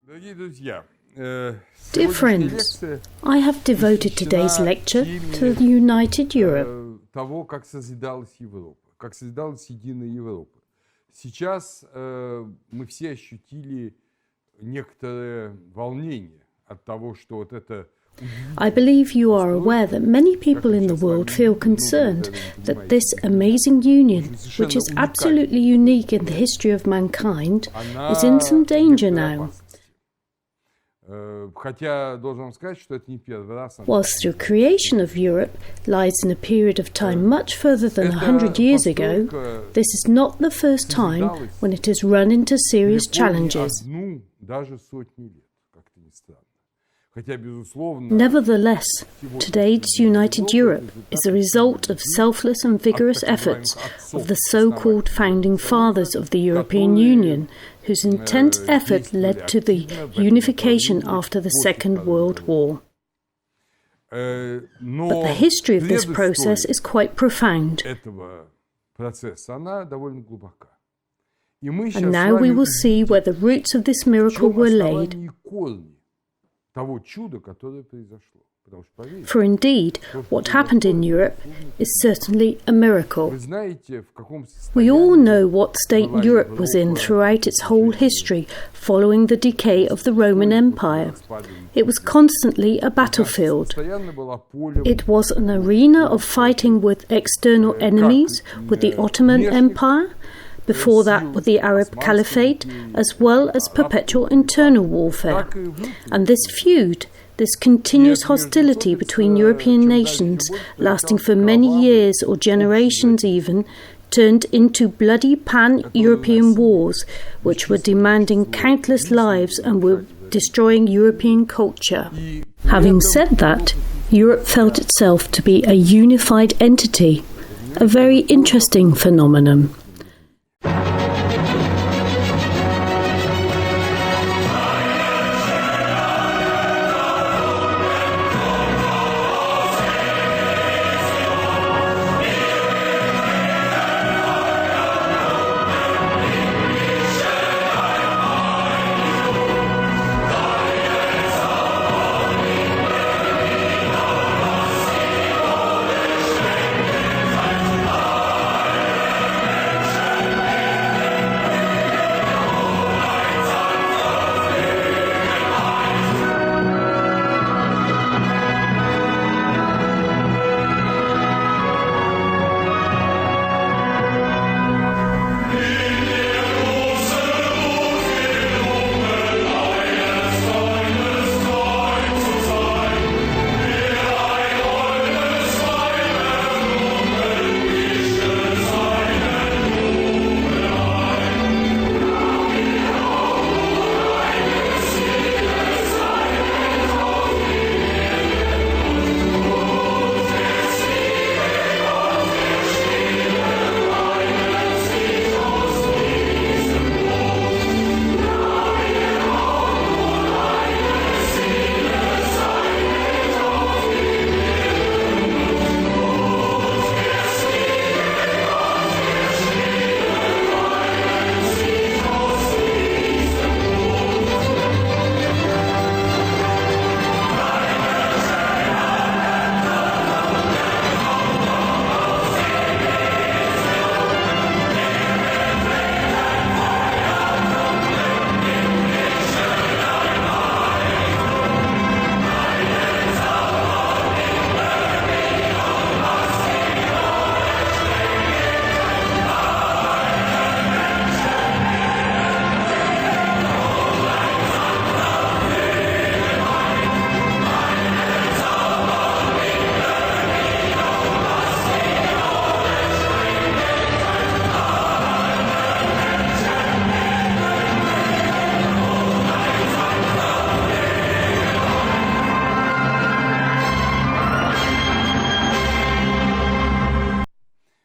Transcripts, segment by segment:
Dear friends, I have devoted today's lecture to the United Europe. Того, как созидалась Европа, как созидалась единая Европа. Сейчас мы все ощутили некоторое волнение от того, что вот это. I believe you are aware that many people in the world feel concerned that this amazing union, which is absolutely unique in the history of mankind, is in some danger now. Whilst the creation of Europe lies in a period of time much further than 100 years ago, this is not the first time when it has run into serious challenges. Nevertheless, today's United Europe is the result of selfless and vigorous efforts of the so-called founding fathers of the European Union, whose intense effort led to the unification after the Second World War. But the history of this process is quite profound. And now we will see where the roots of this miracle were laid. For indeed, what happened in Europe is certainly a miracle. We all know what state Europe was in throughout its whole history following the decay of the Roman Empire. It was constantly a battlefield. It was an arena of fighting with external enemies, with the Ottoman Empire, before that with the Arab Caliphate, as well as perpetual internal warfare. And this feud, this continuous hostility between European nations, lasting for many years or generations even, turned into bloody pan-European wars, which were demanding countless lives and were destroying European culture. Having said that, Europe felt itself to be a unified entity, a very interesting phenomenon.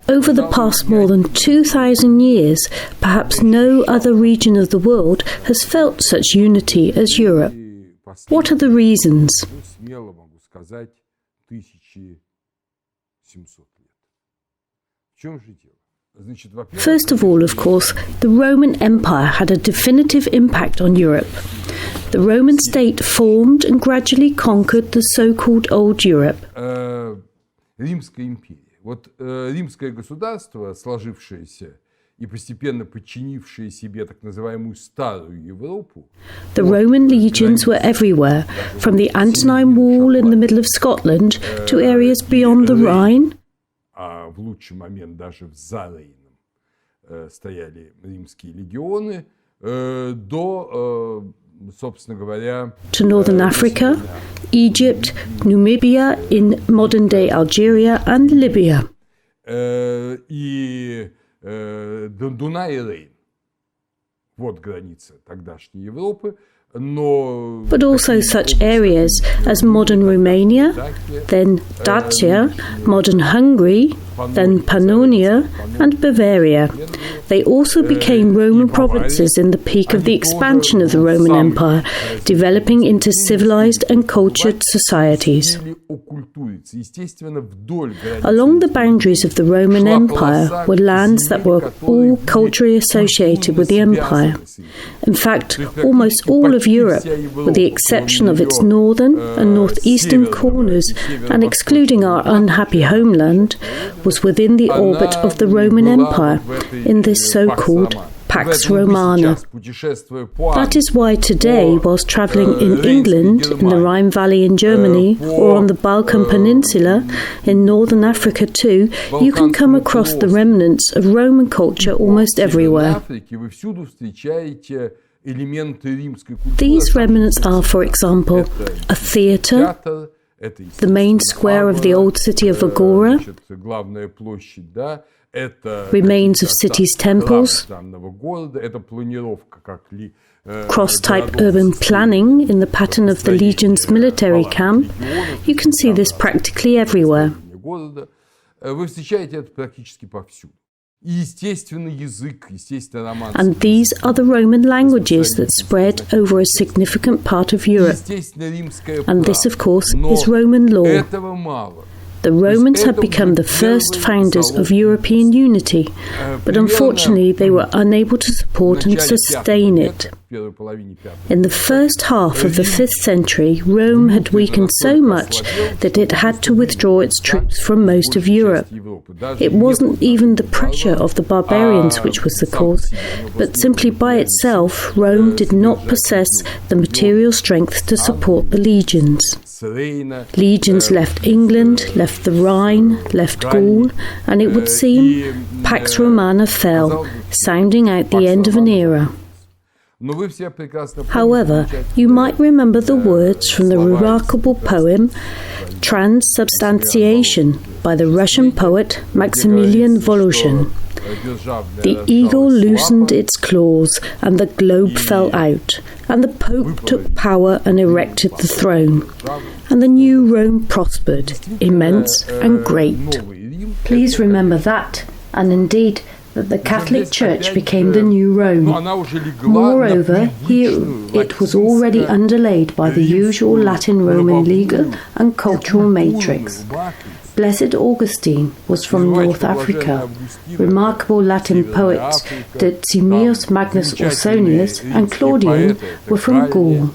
Over the past more than 2,000 years, perhaps no other region of the world has felt such unity as Europe. What are the reasons? First of all, of course, the Roman Empire had a definitive impact on Europe. the Roman state formed and gradually conquered the so-called Old Europe. Римская империя. Вот римское государство, сложившееся и постепенно подчинившее себе так называемую Старую Европу. The Roman legions were everywhere, from the Antonine Wall in the middle of Scotland to areas beyond the Rhine. А в лучший момент даже за Рейном стояли римские легионы до, собственно говоря, to northern Africa, Egypt, Namibia in modern-day Algeria and Libya. И Дунай и Рейн. Вот граница тогдашней Европы. But also such areas as modern Romania, then Dacia, modern Hungary, then Pannonia and Bavaria. They also became Roman provinces in the peak of the expansion of the Roman Empire, developing into civilized and cultured societies. Along the boundaries of the Roman Empire were lands that were all culturally associated with the empire. In fact, almost all of Europe, with the exception of its northern and northeastern corners, and excluding our unhappy homeland, was within the orbit of the Roman Empire in this so-called Pax Romana. That is why today, whilst travelling in England, in the Rhine Valley in Germany, or on the Balkan Peninsula, in northern Africa too, you can come across the remnants of Roman culture almost everywhere. These remnants are, for example, a theatre, the main square of the old city of Agora, remains of cities' temples, cross-type urban planning in the pattern of the legion's military camp. You can see this practically everywhere. And these are the Roman languages that spread over a significant part of Europe. And this, of course, is Roman law. The Romans had become the first founders of European unity, but unfortunately they were unable to support and sustain it. In the first half of the 5th century, Rome had weakened so much that it had to withdraw its troops from most of Europe. It wasn't even the pressure of the barbarians which was the cause, but simply by itself, Rome did not possess the material strength to support the legions. Legions left England, left the Rhine, left Gaul, and it would seem Pax Romana fell, sounding out the end of an era. However, you might remember the words from the remarkable poem Transubstantiation by the Russian poet Maximilian Voloshin. The eagle loosened its claws, and the globe fell out, and the Pope took power and erected the throne, and the new Rome prospered, immense and great. Please remember that, and indeed that the Catholic Church became the new Rome. Moreover, here it was already underlaid by the usual Latin-Roman legal and cultural matrix. Blessed Augustine was from North Africa. Remarkable Latin poets Decimus Magnus Ausonius and Claudian were from Gaul.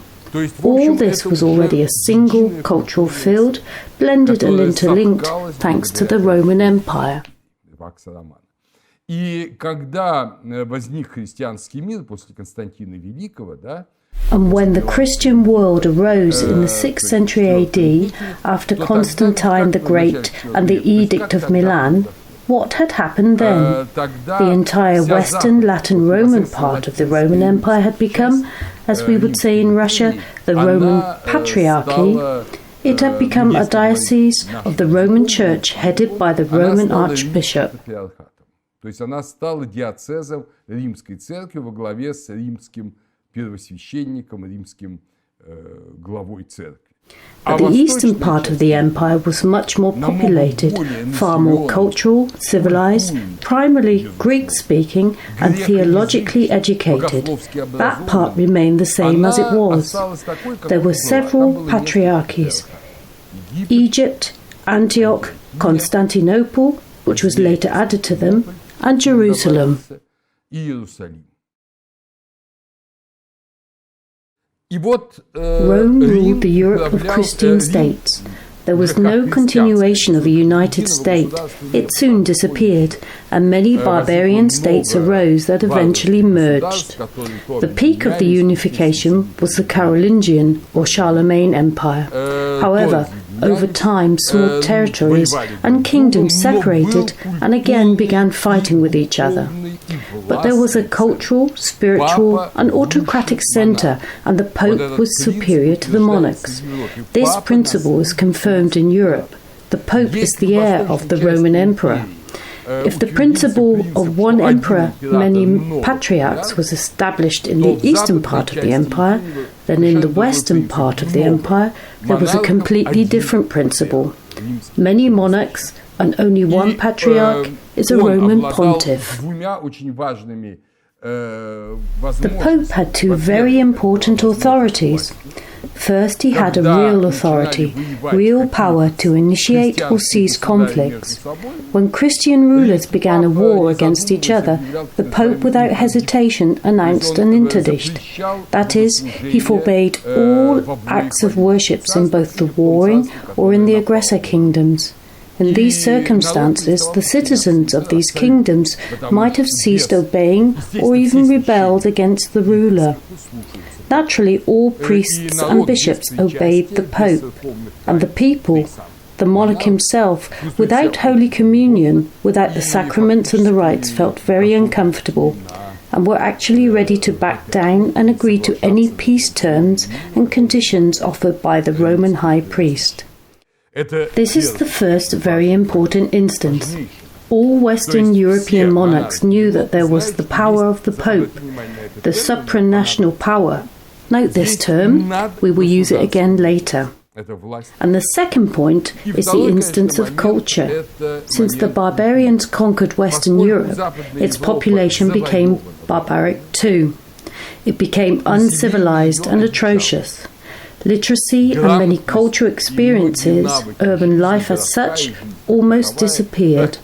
All this was already a single cultural field, blended and interlinked thanks to the Roman Empire. И когда возник христианский мир после Константина Великого, да, And when the Christian world arose in the 6th century AD, after Constantine the Great and the Edict of Milan, what had happened then? The entire Western Latin Roman part of the Roman Empire had become, as we would say in Russia, the Roman Patriarchy. It had become a diocese of the Roman Church headed by the Roman Archbishop. То есть она стала диоцезом Римской Церкви во главе с римским первосвященником, римским главой Церкви. But the eastern part of the empire was much more populated, far more cultural, civilized, primarily Greek-speaking and theologically educated. That part remained the same as it was. There were several patriarchies: Egypt, Antioch, Constantinople, which was later added to them, and Jerusalem. Rome ruled the Europe of Christian states. There was no continuation of a united state. It soon disappeared, and many barbarian states arose that eventually merged. The peak of the unification was the Carolingian or Charlemagne Empire. However, over time, small territories and kingdoms separated and again began fighting with each other. But there was a cultural, spiritual and autocratic centre, and the Pope was superior to the monarchs. This principle is confirmed in Europe. The Pope is the heir of the Roman Emperor. If the principle of one emperor, many patriarchs was established in the eastern part of the empire, then in the western part of the empire there was a completely different principle. Many monarchs and only one patriarch is a Roman pontiff. The Pope had two very important authorities. First, he had a real authority, real power to initiate or cease conflicts. When Christian rulers began a war against each other, the Pope without hesitation announced an interdict. That is, he forbade all acts of worship in both the warring or in the aggressor kingdoms. In these circumstances, the citizens of these kingdoms might have ceased obeying or even rebelled against the ruler. Naturally, all priests and bishops obeyed the Pope, and the people, the monarch himself, without Holy Communion, without the sacraments and the rites, felt very uncomfortable, and were actually ready to back down and agree to any peace terms and conditions offered by the Roman high priest. This is the first very important instance. All Western European monarchs knew that there was the power of the Pope, the supranational power. Note this term, we will use it again later. And the second point is the instance of culture. Since the barbarians conquered Western Europe, its population became barbaric too. It became uncivilized and atrocious. Literacy and many cultural experiences, urban life as such, almost disappeared.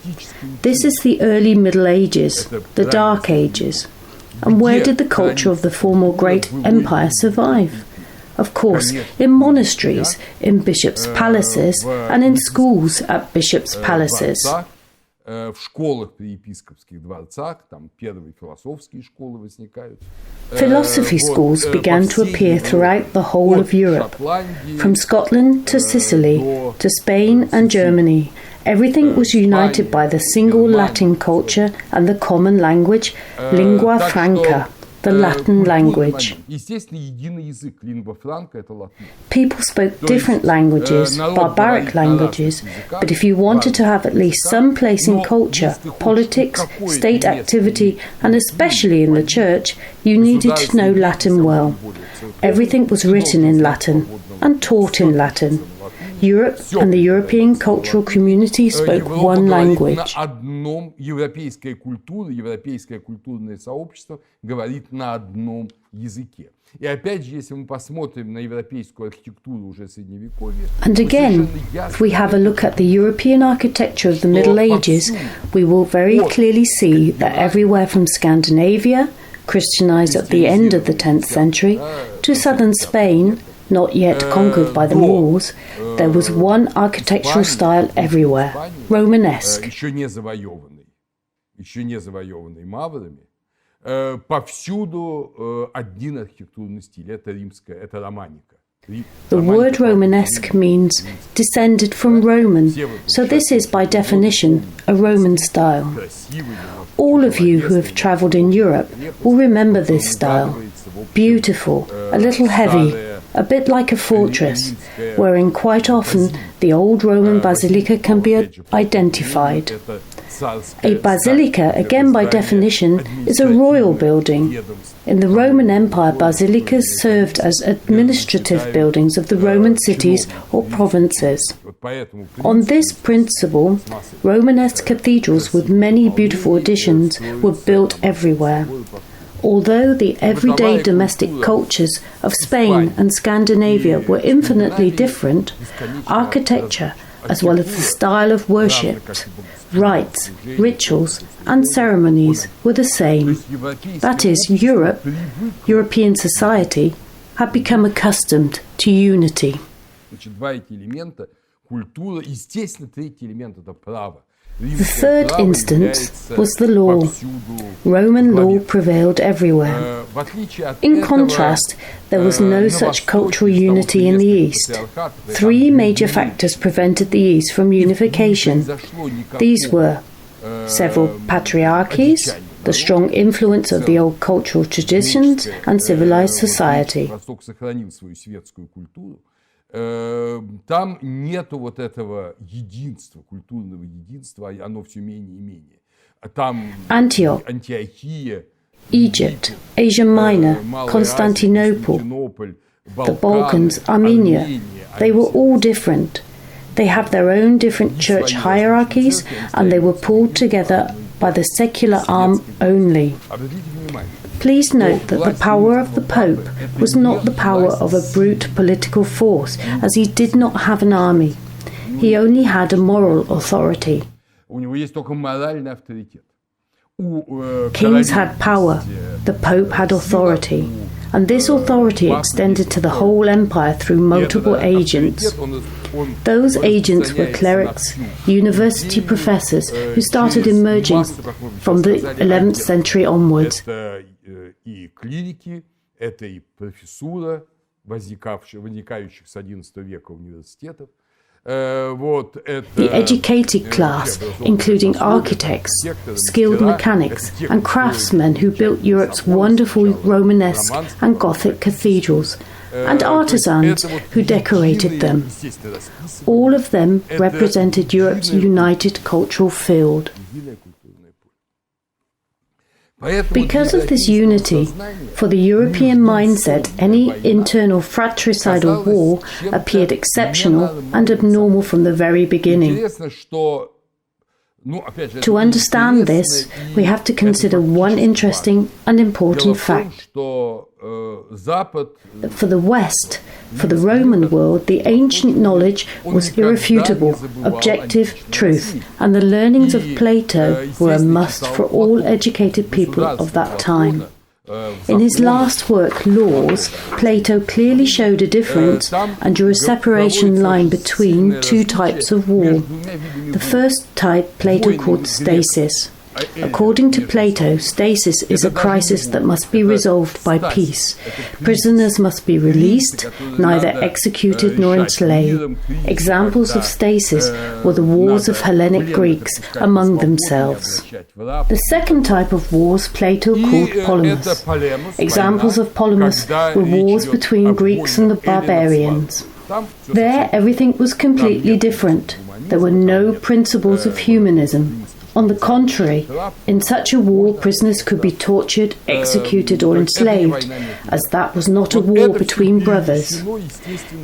This is the early Middle Ages, the Dark Ages. And where did the culture of the former great empire survive? Of course, in monasteries, in bishops' palaces, and in schools at bishops' palaces. Philosophy schools began to appear throughout the whole of Europe, from Scotland to Sicily, to Spain and Germany. Everything was united by the single Latin culture and the common language, lingua franca, the Latin language. People spoke different languages, barbaric languages, but if you wanted to have at least some place in culture, politics, state activity, and especially in the church, you needed to know Latin well. Everything was written in Latin and taught in Latin. Europe and the European cultural community spoke one language. Европейская культурное сообщество говорит на одном языке. И опять же, если мы посмотрим на европейскую архитектуру уже Средневековья. And again, if we have a look at the European architecture of the Middle Ages, we will very clearly see that everywhere from Scandinavia, Christianized at the end of the 10th century, to southern Spain, not yet conquered by the Moors, there was one architectural style everywhere, Romanesque. Еще не завоеванный маврами, повсюду один архитектурный стиль, это римская, это романика. The word Romanesque means descended from Roman, so this is by definition a Roman style. All of you who have travelled in Europe will remember this style. Beautiful, a little heavy, a bit like a fortress, wherein quite often the old Roman basilica can be identified. A basilica, again by definition, is a royal building. In the Roman Empire, basilicas served as administrative buildings of the Roman cities or provinces. On this principle, Romanesque cathedrals with many beautiful additions were built everywhere. Although the everyday domestic cultures of Spain and Scandinavia were infinitely different, architecture, as well as the style of worship, rites, rituals, and ceremonies were the same. That is, European society, had become accustomed to unity. Значит, два эти элемента – культура, естественно, третий элемент – это право. The third instance was the law. Roman law prevailed everywhere. In contrast, there was no such cultural unity in the East. Three major factors prevented the East from unification. These were several patriarchies, the strong influence of the old cultural traditions, and civilized society. Там нету вот этого единства, культурного единства, оно все менее и менее. Там Antioch, Антиохия, Egypt, Asia Minor, Constantinople, the Balkans, Armenia, they were all different. They have their own different church hierarchies, and they were pulled together by the secular arm only. Please note that the power of the Pope was not the power of a brute political force, as he did not have an army. He only had a moral authority. Kings had power, the Pope had authority, and this authority extended to the whole empire through multiple agents. Those agents were clerics, university professors who started emerging from the 11th century onwards. И клирики, это и профессура, возникающих с XI века университетов. The educated class, including architects, skilled mechanics, and craftsmen who built Europe's wonderful Romanesque and Gothic cathedrals, and artisans who decorated them. All of them represented Europe's united cultural field. Because of this unity, for the European mindset, any internal fratricidal war appeared exceptional and abnormal from the very beginning. To understand this, we have to consider one interesting and important fact. That for the West, for the Roman world, the ancient knowledge was irrefutable, objective truth, and the learnings of Plato were a must for all educated people of that time. In his last work, Laws, Plato clearly showed a difference and drew a separation line between two types of war. The first type Plato called stasis. According to Plato, stasis is a crisis that must be resolved by peace. Prisoners must be released, neither executed nor enslaved. Examples of stasis were the wars of Hellenic Greeks among themselves. The second type of wars Plato called polemus. Examples of polemus were wars between Greeks and the barbarians. There, everything was completely different. There were no principles of humanism. On the contrary, in such a war, prisoners could be tortured, executed, or enslaved, as that was not a war between brothers.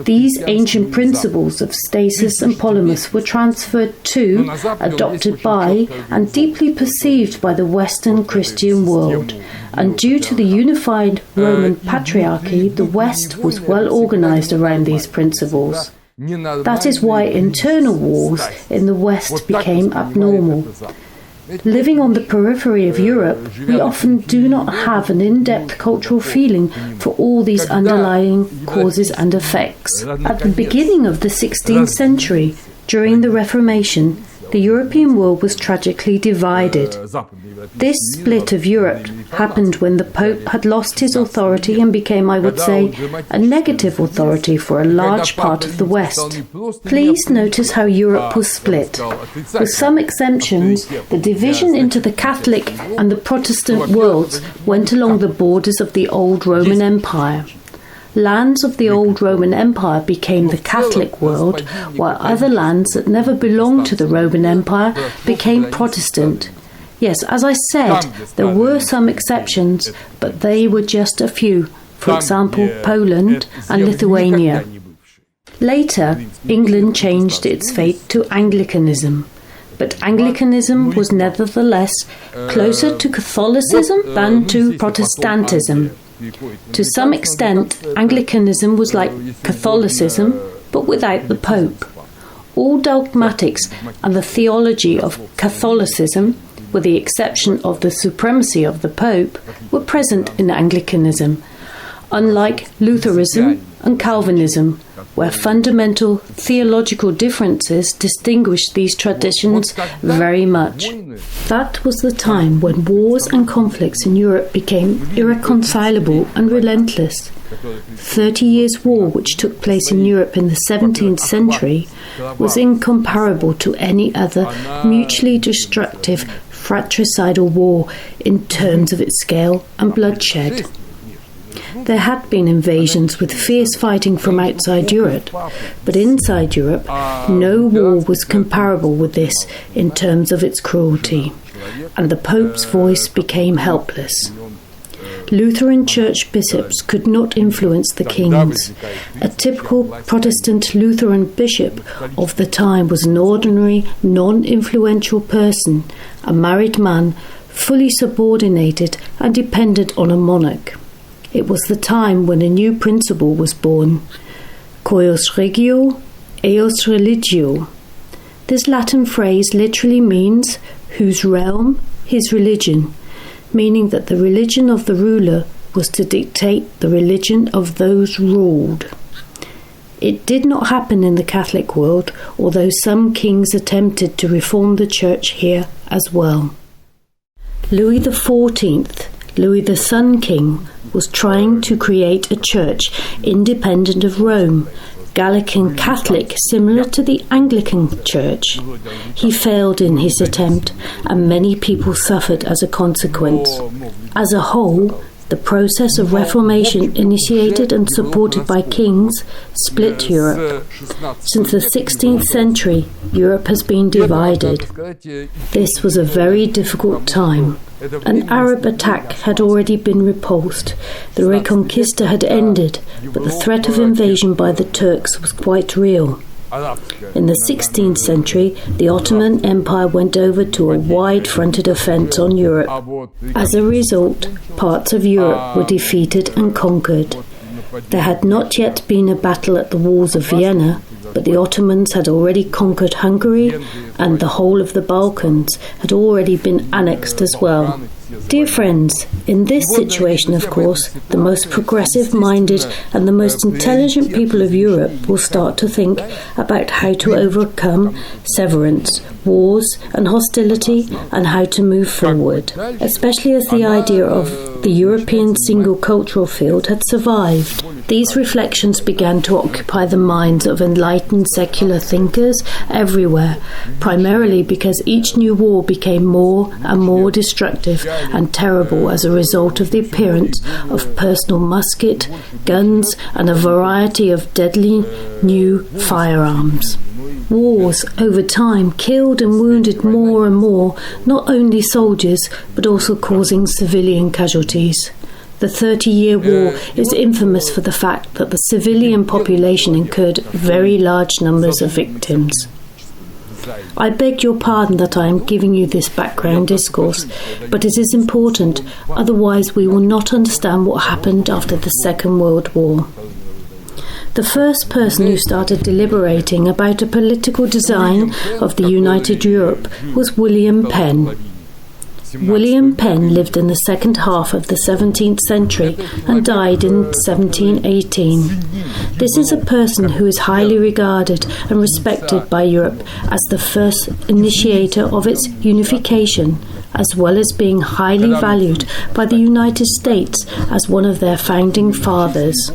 These ancient principles of stasis and polemus were transferred to, adopted by, and deeply perceived by the Western Christian world. And due to the unified Roman patriarchy, the West was well organized around these principles. That is why internal wars in the West became abnormal. Living on the periphery of Europe, we often do not have an in-depth cultural feeling for all these underlying causes and effects. At the beginning of the 16th century, during the Reformation, the European world was tragically divided. This split of Europe happened when the Pope had lost his authority and became, I would say, a negative authority for a large part of the West. Please notice how Europe was split. With some exemptions, the division into the Catholic and the Protestant worlds went along the borders of the old Roman Empire. Lands of the old Roman Empire became the Catholic world, while other lands that never belonged to the Roman Empire became Protestant. Yes, as I said, there were some exceptions, but they were just a few. For example, Poland and Lithuania. Later, England changed its fate to Anglicanism. But Anglicanism was nevertheless closer to Catholicism than to Protestantism. To some extent, Anglicanism was like Catholicism, but without the Pope. All dogmatics and the theology of Catholicism, with the exception of the supremacy of the Pope, were present in Anglicanism. unlike Lutheranism and Calvinism, where fundamental theological differences distinguished these traditions very much. That was the time when wars and conflicts in Europe became irreconcilable and relentless. 30 Years' War, which took place in Europe in the 17th century, was incomparable to any other mutually destructive fratricidal war in terms of its scale and bloodshed. There had been invasions with fierce fighting from outside Europe, but inside Europe, no war was comparable with this in terms of its cruelty, and the Pope's voice became helpless. Lutheran church bishops could not influence the kings. A typical Protestant Lutheran bishop of the time was an ordinary, non-influential person, a married man, fully subordinated and dependent on a monarch. It was the time when a new principle was born, cuius regio, eius religio. This Latin phrase literally means whose realm, his religion, meaning that the religion of the ruler was to dictate the religion of those ruled. It did not happen in the Catholic world, although some kings attempted to reform the church here as well. Louis XIV, Louis the Sun King, was trying to create a church independent of Rome, Gallican Catholic, similar to the Anglican Church. He failed in his attempt, and many people suffered as a consequence. As a whole, the process of Reformation, initiated and supported by kings, split Europe. Since the 16th century, Europe has been divided. This was a very difficult time. An Arab attack had already been repulsed. The Reconquista had ended, but the threat of invasion by the Turks was quite real. In the 16th century, the Ottoman Empire went over to a wide-fronted offence on Europe. As a result, parts of Europe were defeated and conquered. There had not yet been a battle at the walls of Vienna, but the Ottomans had already conquered Hungary, and the whole of the Balkans had already been annexed as well. Dear friends, in this situation, of course, the most progressive-minded and the most intelligent people of Europe will start to think about how to overcome severance, wars and hostility, and how to move forward, especially as the idea of the European single cultural field had survived. These reflections began to occupy the minds of enlightened secular thinkers everywhere, primarily because each new war became more and more destructive and terrible as a result of the appearance of personal musket, guns, and a variety of deadly new firearms. Wars, over time, killed and wounded more and more, not only soldiers, but also causing civilian casualties. The 30-Year War is infamous for the fact that the civilian population incurred very large numbers of victims. I beg your pardon that I am giving you this background discourse, but it is important, otherwise we will not understand what happened after the Second World War. The first person who started deliberating about a political design of the United Europe was William Penn. William Penn lived in the second half of the 17th century and died in 1718. This is a person who is highly regarded and respected by Europe as the first initiator of its unification, as well as being highly valued by the United States as one of their founding fathers.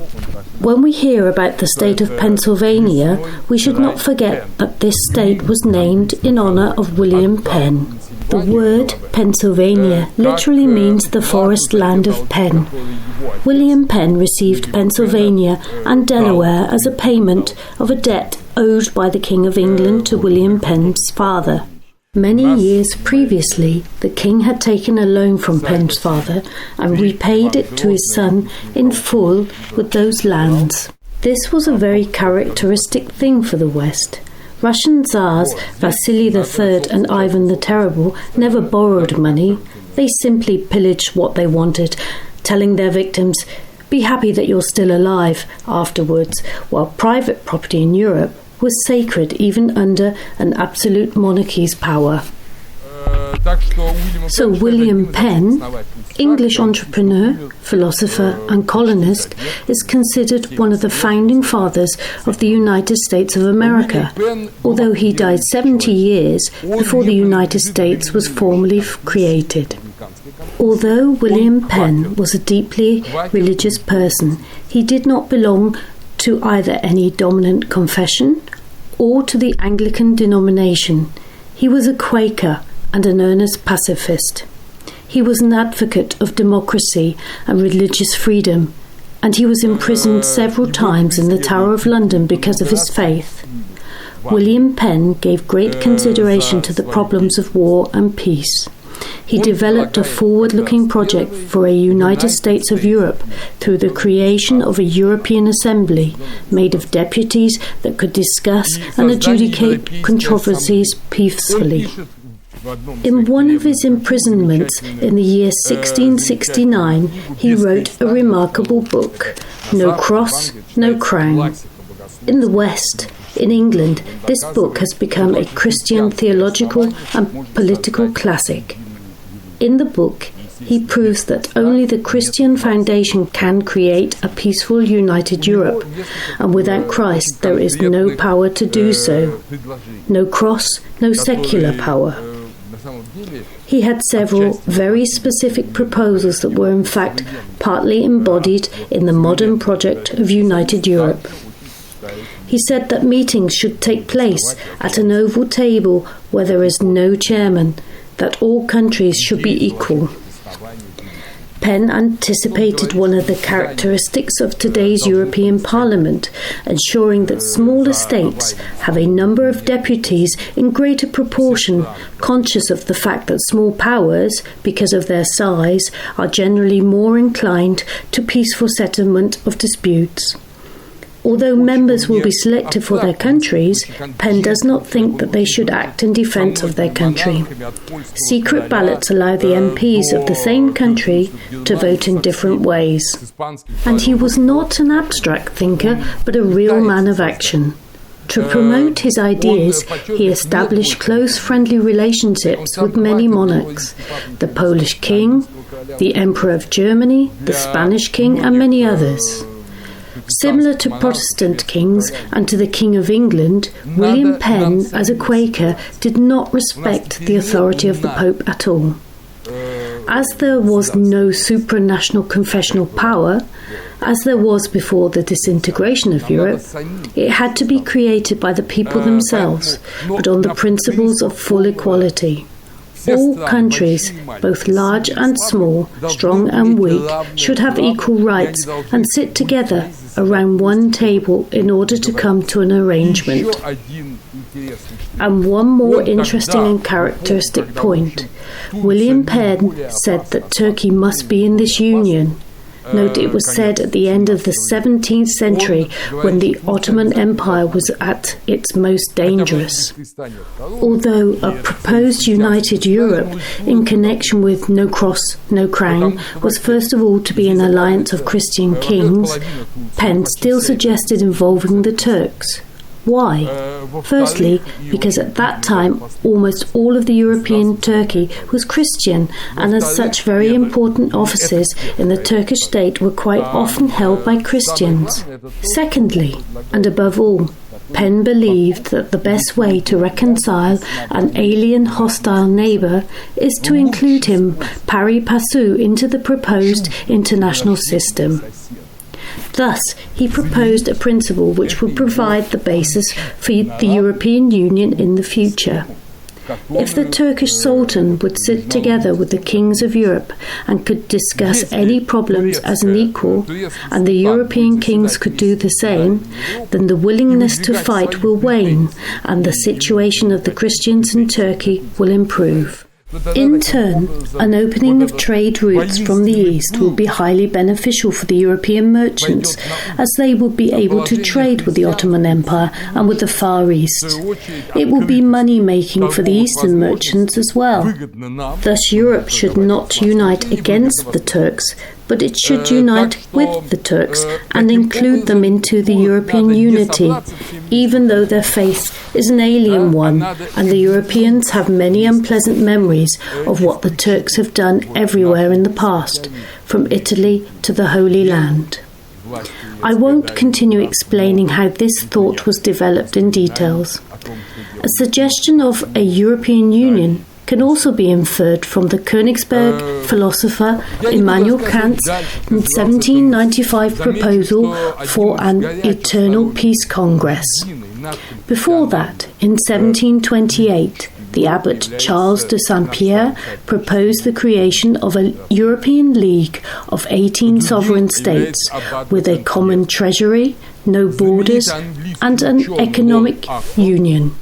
When we hear about the state of Pennsylvania, we should not forget that this state was named in honor of William Penn. The word Pennsylvania literally means the forest land of Penn. William Penn received Pennsylvania and Delaware as a payment of a debt owed by the King of England to William Penn's father. Many years previously, the king had taken a loan from Penn's father and repaid it to his son in full with those lands. This was a very characteristic thing for the West. Russian Tsars Vasily III and Ivan the Terrible never borrowed money. They simply pillaged what they wanted, telling their victims, "Be happy that you're still alive," afterwards, while private property in Europe was sacred even under an absolute monarchy's power. So William Penn, English entrepreneur, philosopher and colonist, is considered one of the founding fathers of the United States of America, although he died 70 years before the United States was formally created. Although William Penn was a deeply religious person, he did not belong to either any dominant confession or to the Anglican denomination. He was a Quaker and an earnest pacifist. He was an advocate of democracy and religious freedom, and he was imprisoned several times in the Tower of London because of his faith. William Penn gave great consideration to the problems of war and peace. He developed a forward-looking project for a United States of Europe through the creation of a European Assembly made of deputies that could discuss and adjudicate controversies peacefully. In one of his imprisonments in the year 1669, he wrote a remarkable book, No Cross, No Crown. In the West, in England, this book has become a Christian theological and political classic. In the book, he proves that only the Christian foundation can create a peaceful, united Europe, and without Christ there is no power to do so. No cross, no secular power. He had several very specific proposals that were in fact partly embodied in the modern project of united Europe. He said that meetings should take place at an oval table where there is no chairman, that all countries should be equal. Penn anticipated one of the characteristics of today's European Parliament, ensuring that smaller states have a number of deputies in greater proportion, conscious of the fact that small powers, because of their size, are generally more inclined to peaceful settlement of disputes. Although members will be selected for their countries, Penn does not think that they should act in defence of their country. Secret ballots allow the MPs of the same country to vote in different ways. And he was not an abstract thinker, but a real man of action. To promote his ideas, he established close friendly relationships with many monarchs, the Polish king, the Emperor of Germany, the Spanish king, and many others. Similar to Protestant kings and to the King of England, William Penn, as a Quaker, did not respect the authority of the Pope at all. As there was no supranational confessional power, as there was before the disintegration of Europe, it had to be created by the people themselves, but on the principles of full equality. All countries, both large and small, strong and weak, should have equal rights and sit together around one table in order to come to an arrangement. And one more interesting and characteristic point. William Penn said that Turkey must be in this union. Note, it was said at the end of the 17th century when the Ottoman Empire was at its most dangerous. Although a proposed united Europe in connection with no cross, no crown was first of all to be an alliance of Christian kings, Penn still suggested involving the Turks. Why? Firstly, because at that time almost all of the European Turkey was Christian, and as such very important offices in the Turkish state were quite often held by Christians. Secondly, and above all, Penn believed that the best way to reconcile an alien hostile neighbour is to include him pari passu into the proposed international system. Thus, he proposed a principle which would provide the basis for the European Union in the future. If the Turkish Sultan would sit together with the kings of Europe and could discuss any problems as an equal, and the European kings could do the same, then the willingness to fight will wane, and the situation of the Christians in Turkey will improve. In turn, an opening of trade routes from the east will be highly beneficial for the European merchants, as they will be able to trade with the Ottoman Empire and with the Far East. It will be money-making for the Eastern merchants as well. Thus, Europe should not unite against the Turks, but it should unite with the Turks and include them into the European unity, even though their faith is an alien one, and the Europeans have many unpleasant memories of what the Turks have done everywhere in the past, from Italy to the Holy Land. I won't continue explaining how this thought was developed in details. A suggestion of a European Union can also be inferred from the Königsberg philosopher Immanuel Kant's 1795 proposal for an Eternal Peace Congress. Before that, in 1728, the abbot Charles de Saint-Pierre proposed the creation of a European League of 18 sovereign states with a common treasury, no borders, and an economic union.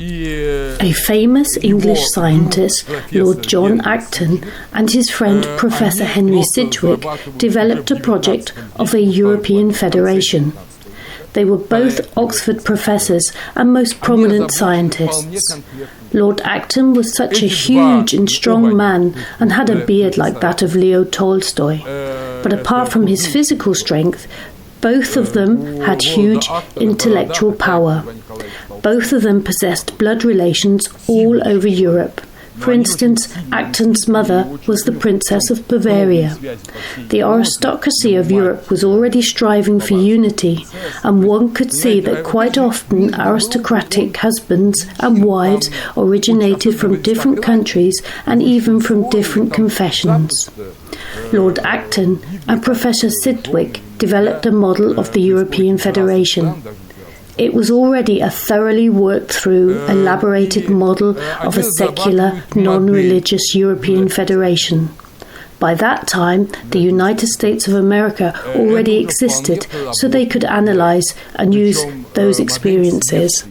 A famous English scientist, Lord John Acton, and his friend Professor Andrey Zubov developed a project of a European federation. They were both Oxford professors and most prominent scientists. Lord Acton was such a huge and strong man and had a beard like that of Leo Tolstoy. But apart from his physical strength, both of them had huge intellectual power. Both of them possessed blood relations all over Europe. For instance, Acton's mother was the Princess of Bavaria. The aristocracy of Europe was already striving for unity, and one could see that quite often aristocratic husbands and wives originated from different countries and even from different confessions. Lord Acton and Professor Sidgwick developed a model of the European Federation. It was already a thoroughly worked-through, elaborated model of a secular, non-religious European federation. By that time, the United States of America already existed, so they could analyze and use those experiences.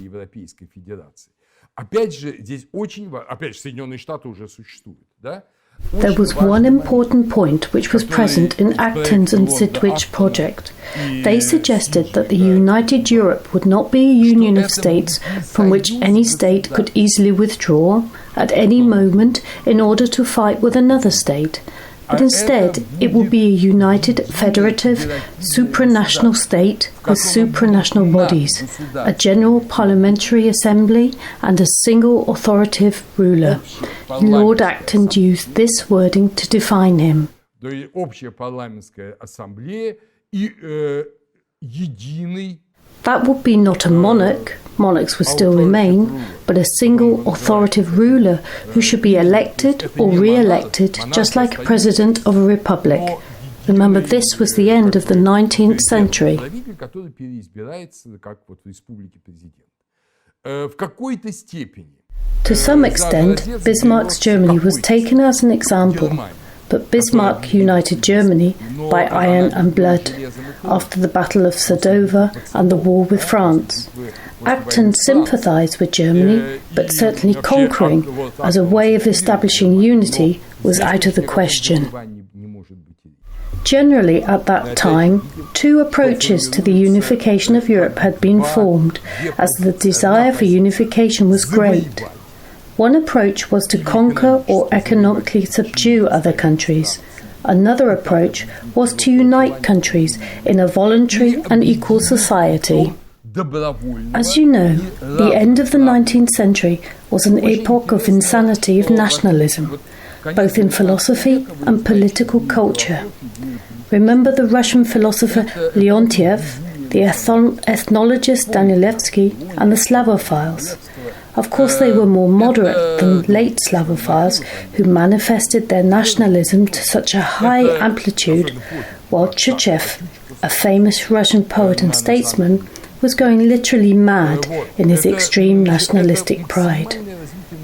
There was one important point which was present in Acton's and Sidgwick's project. They suggested that the united Europe would not be a union of states from which any state could easily withdraw at any moment in order to fight with another state, but instead it would be a united federative supranational state with supranational bodies, a general parliamentary assembly and a single authoritative ruler. Lord Acton used this wording to define him. That would be not a monarch, monarchs would still remain, but a single authoritative ruler who should be elected or re-elected just like a president of a republic. Remember, this was the end of the 19th century. To some extent, Bismarck's Germany was taken as an example, but Bismarck united Germany by iron and blood after the Battle of Sadowa and the war with France. Acton sympathized with Germany, but certainly conquering as a way of establishing unity was out of the question. Generally, at that time, two approaches to the unification of Europe had been formed, as the desire for unification was great. One approach was to conquer or economically subdue other countries. Another approach was to unite countries in a voluntary and equal society. As you know, the end of the 19th century was an epoch of insanity of nationalism, both in philosophy and political culture. Remember the Russian philosopher Leontiev, the ethnologist Danilevsky, and the Slavophiles. Of course, they were more moderate than late Slavophiles, who manifested their nationalism to such a high amplitude, while Tchetchev, a famous Russian poet and statesman, was going literally mad in his extreme nationalistic pride.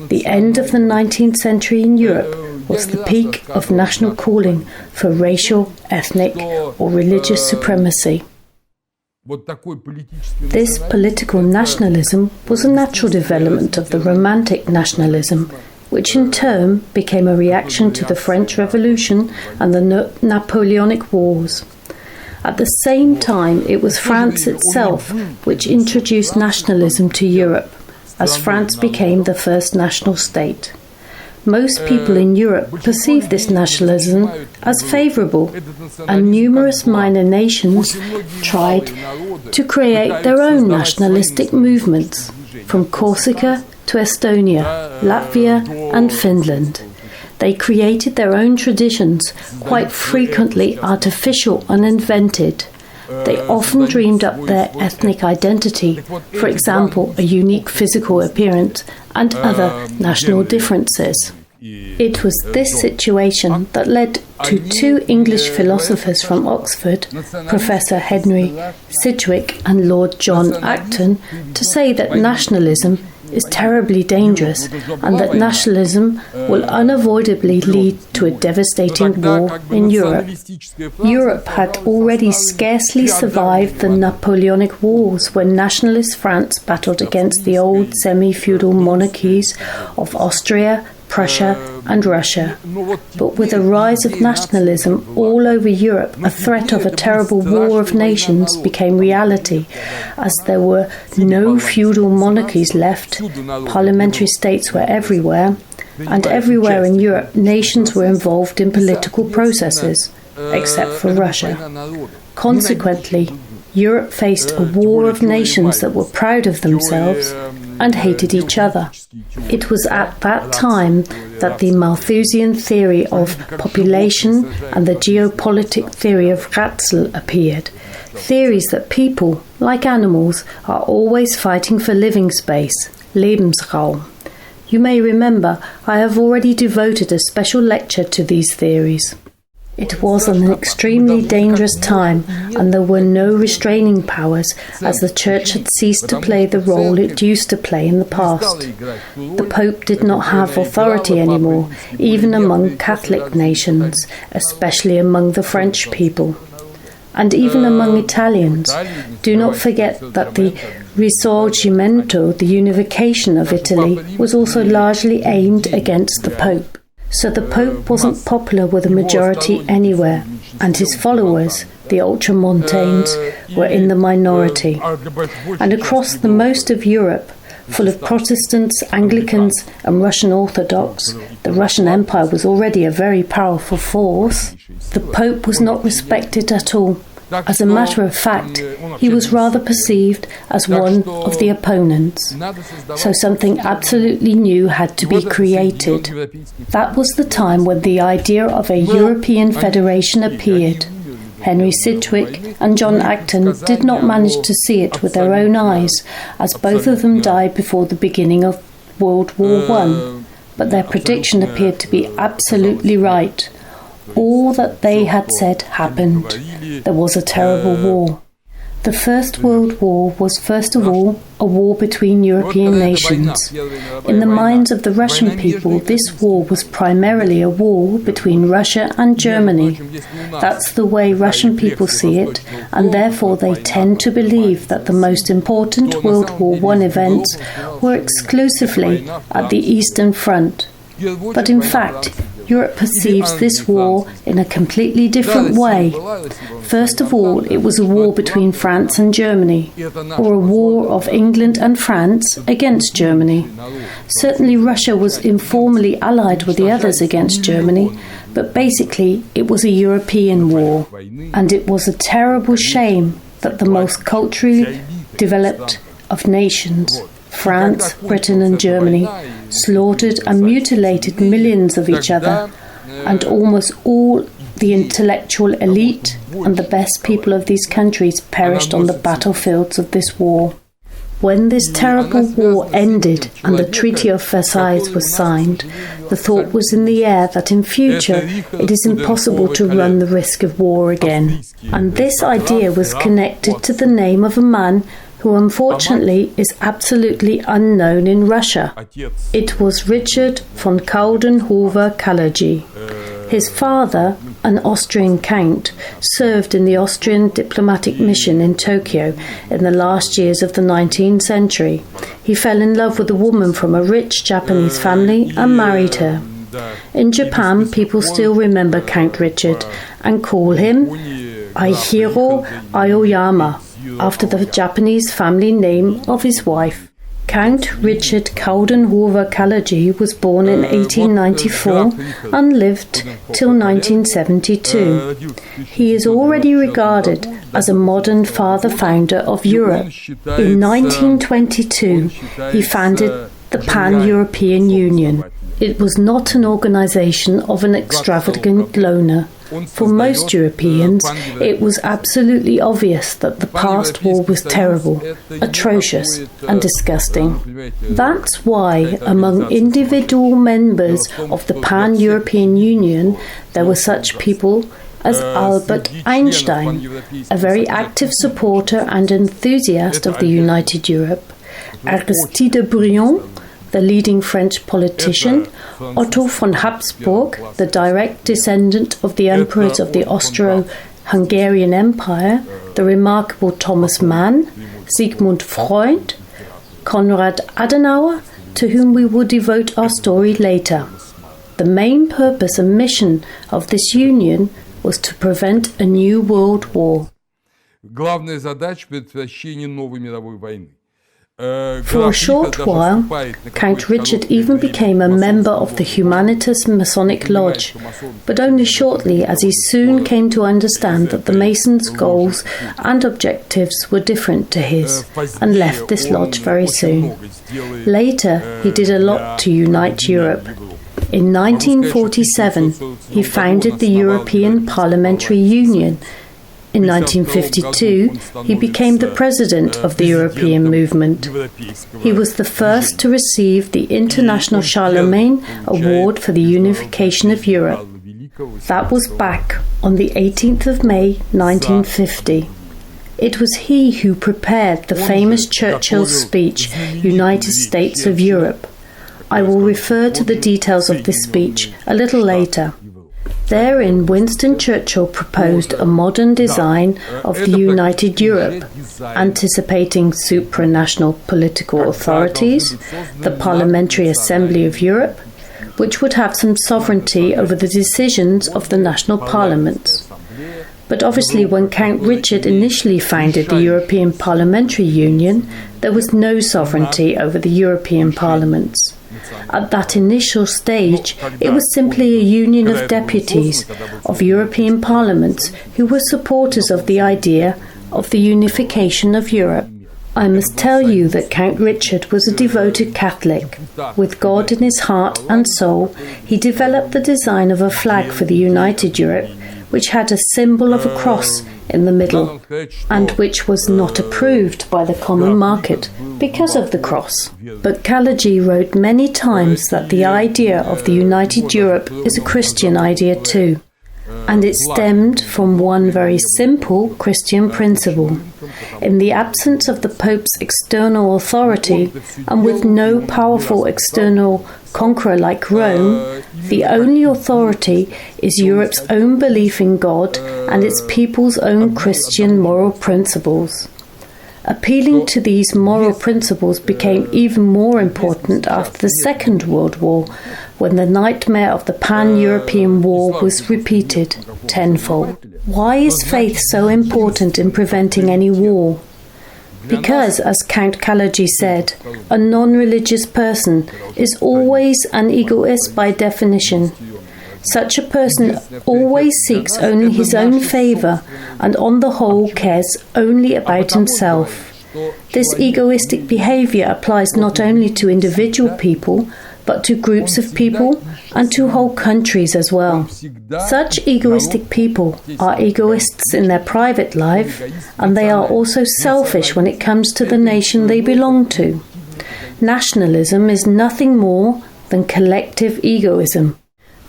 The end of the 19th century in Europe was the peak of national calling for racial, ethnic, or religious supremacy. This political nationalism was a natural development of the Romantic nationalism, which in turn became a reaction to the French Revolution and the Napoleonic Wars. At the same time, it was France itself which introduced nationalism to Europe, as France became the first national state. Most people in Europe perceived this nationalism as favourable, and numerous minor nations tried to create their own nationalistic movements. from Corsica to Estonia, Latvia and Finland. They created their own traditions, quite frequently artificial and invented. They often dreamed up their ethnic identity, for example, a unique physical appearance and other national differences. It was this situation that led to two English philosophers from Oxford, Professor Andrey Zubov and Lord John Acton, to say that nationalism is terribly dangerous and that nationalism will unavoidably lead to a devastating war in Europe. Europe had already scarcely survived the Napoleonic Wars when nationalist France battled against the old semi-feudal monarchies of Austria, Prussia and Russia. But with the rise of nationalism all over Europe, a threat of a terrible war of nations became reality, as there were no feudal monarchies left, parliamentary states were everywhere, and everywhere in Europe nations were involved in political processes, except for Russia. Consequently, Europe faced a war of nations that were proud of themselves and hated each other. It was at that time that the Malthusian theory of population and the geopolitic theory of Ratzel appeared, theories that people, like animals, are always fighting for living space, Lebensraum. You may remember I have already devoted a special lecture to these theories. It was an extremely dangerous time, and there were no restraining powers, as the Church had ceased to play the role it used to play in the past. The Pope did not have authority anymore, even among Catholic nations, especially among the French people. And even among Italians. Do not forget that the Risorgimento, the unification of Italy, was also largely aimed against the Pope. So the Pope wasn't popular with a majority anywhere, and his followers, the ultramontanes, were in the minority. And across the most of Europe, full of Protestants, Anglicans and Russian Orthodox, the Russian Empire was already a very powerful force. The Pope was not respected at all. As a matter of fact, he was rather perceived as one of the opponents. So something absolutely new had to be created. That was the time when the idea of a European Federation appeared. Andrey Zubov and John Acton did not manage to see it with their own eyes, as both of them died before the beginning of World War I. But their prediction appeared to be absolutely right. All that they had said happened. There was a terrible war. The First World War was first of all a war between European nations. In the minds of the Russian people, this war was primarily a war between Russia and Germany. That's the way Russian people see it, and therefore they tend to believe that the most important World War I events were exclusively at the Eastern Front. But in fact, Europe perceives this war in a completely different way. First of all, it was a war between France and Germany, or a war of England and France against Germany. Certainly Russia was informally allied with the others against Germany, but basically it was a European war. And it was a terrible shame that the most culturally developed of nations, France, Britain and Germany, slaughtered and mutilated millions of each other, and almost all the intellectual elite and the best people of these countries perished on the battlefields of this war. When this terrible war ended and the Treaty of Versailles was signed, the thought was in the air that in future it is impossible to run the risk of war again. And this idea was connected to the name of a man who unfortunately is absolutely unknown in Russia. It was Richard von Coudenhove-Kalergi. His father, an Austrian count, served in the Austrian diplomatic mission in Tokyo in the last years of the 19th century. He fell in love with a woman from a rich Japanese family and married her. In Japan, people still remember Count Richard and call him Aihiro Aoyama, after the Japanese family name of his wife. Count Richard Coudenhove-Kalergi was born in 1894 and lived till 1972. He is already regarded as a modern father-founder of Europe. In 1922, he founded the Pan-European Union. It was not an organization of an extravagant loner. For most Europeans, it was absolutely obvious that the past war was terrible, atrocious, and disgusting. That's why, among individual members of the Pan-European Union, there were such people as Albert Einstein, a very active supporter and enthusiast of the United Europe, Aristide Briand, the leading French politician, Otto von Habsburg, the direct descendant of the emperors of the Austro-Hungarian Empire, the remarkable Thomas Mann, Sigmund Freud, Konrad Adenauer, to whom we will devote our story later. The main purpose and mission of this union was to prevent a new world war. Главная задача предотвращения новой мировой войны. For a short while, Count Richard even became a member of the Humanitas Masonic Lodge, but only shortly, as he soon came to understand that the Masons' goals and objectives were different to his, and left this lodge very soon. Later, he did a lot to unite Europe. In 1947, he founded the European Parliamentary Union. In 1952, he became the president of the European movement. He was the first to receive the International Charlemagne Award for the Unification of Europe. That was back on the 18th of May 1950. It was he who prepared the famous Churchill speech, United States of Europe. I will refer to the details of this speech a little later. Therein, Winston Churchill proposed a modern design of the United Europe, anticipating supranational political authorities, the Parliamentary Assembly of Europe, which would have some sovereignty over the decisions of the national parliaments. But obviously, when Count Richard initially founded the European Parliamentary Union, there was no sovereignty over the European parliaments. At that initial stage, it was simply a union of deputies of European parliaments who were supporters of the idea of the unification of Europe. I must tell you that Count Richard was a devoted Catholic. With God in his heart and soul, he developed the design of a flag for the United Europe, which had a symbol of a cross in the middle, and which was not approved by the common market because of the cross. But Kalergi wrote many times that the idea of the United Europe is a Christian idea too, and it stemmed from one very simple Christian principle. In the absence of the Pope's external authority, and with no powerful external conqueror like Rome, the only authority is Europe's own belief in God and its people's own Christian moral principles. Appealing to these moral principles became even more important after the Second World War, when the nightmare of the Pan-European War was repeated tenfold. Why is faith so important in preventing any war? Because, as Count Kalergi said, a non-religious person is always an egoist by definition. Such a person always seeks only his own favour and on the whole cares only about himself. This egoistic behaviour applies not only to individual people, but to groups of people and to whole countries as well. Such egoistic people are egoists in their private life, and they are also selfish when it comes to the nation they belong to. Nationalism is nothing more than collective egoism.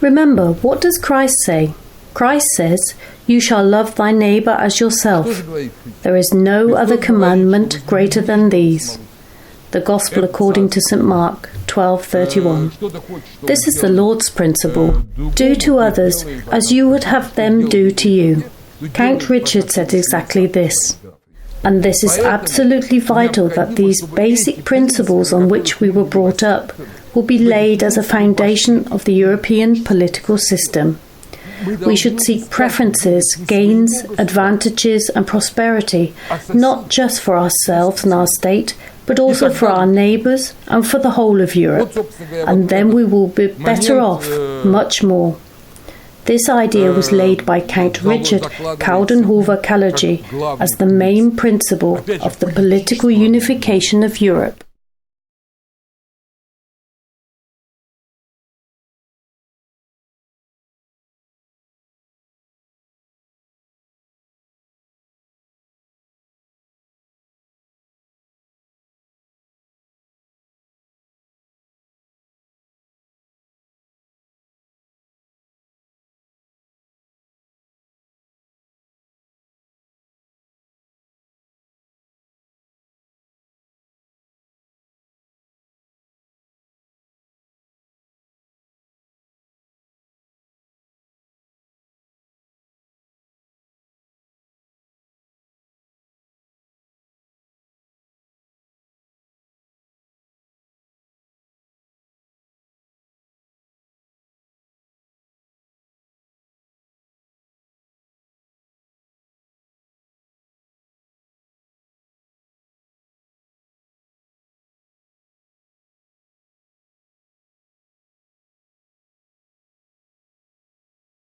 Remember, what does Christ say? Christ says, "You shall love thy neighbour as yourself." There is no other commandment greater than these. The Gospel according to St. Mark 12:31. This is the Lord's principle. Do to others as you would have them do to you. Count Richard said exactly this. And this is absolutely vital that these basic principles on which we were brought up will be laid as a foundation of the European political system. We should seek preferences, gains, advantages and prosperity, not just for ourselves and our state, but also for our neighbours and for the whole of Europe, and then we will be better off, much more. This idea was laid by Count Richard Coudenhove-Kalergi as the main principle of the political unification of Europe.